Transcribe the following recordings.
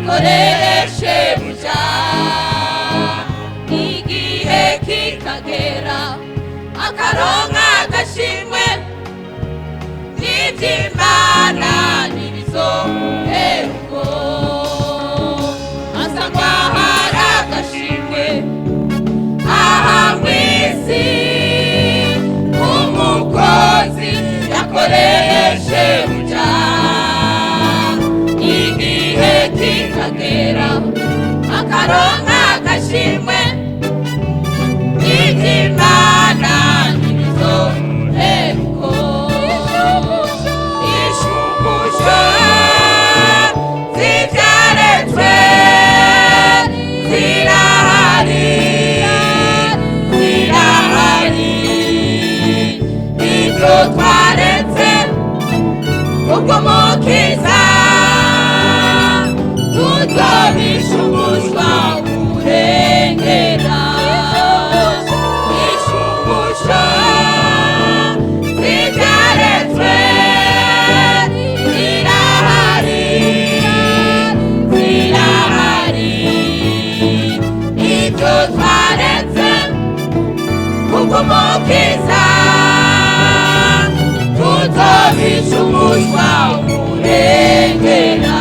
yakoreshe buja igihe kikagera akaronka agashimwe n'iby'Imana n'ibizoherwa asangwa hari agashimwe aha mw'isi umukozi yakoreshe buja igihe kikagera akaronka agashimwe n'iby'Imana n'ibizoherwa ishumbusho zibyaretswe zirahari ibyo twaretse ubwo mukiza tutobishumushwa umurengera ishumbusho zibyaretswe zirahari ibyo twaretse ubwo mukiza tutobishumushwa umurengera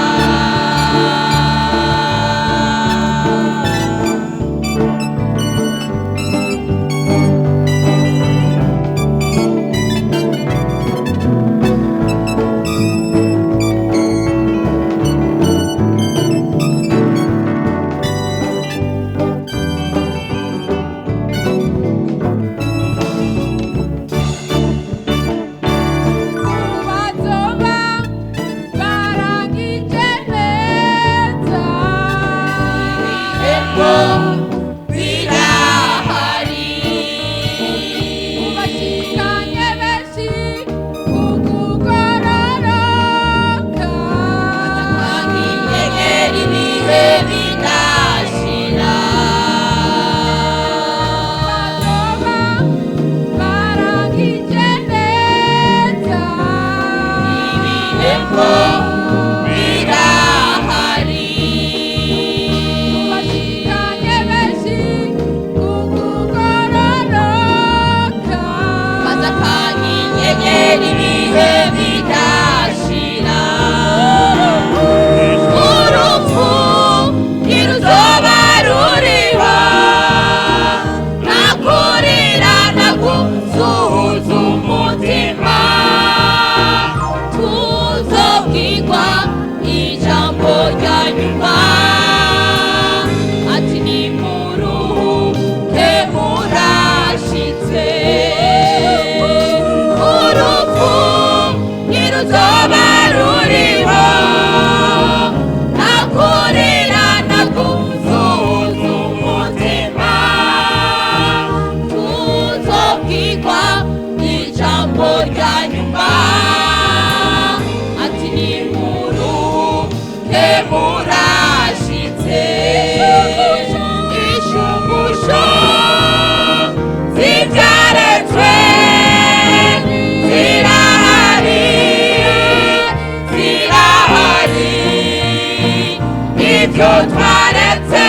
twaretse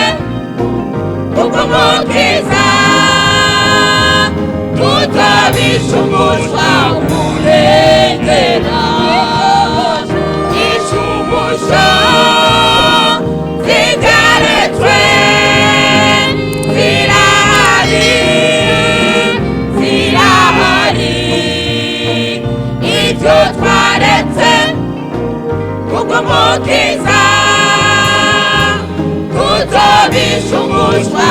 ubwo mukiza tutobishumushwa umurengera ishumbusho zibyaretswe zirahari ibyo twaretse ubwo mukiza tutobishumushwa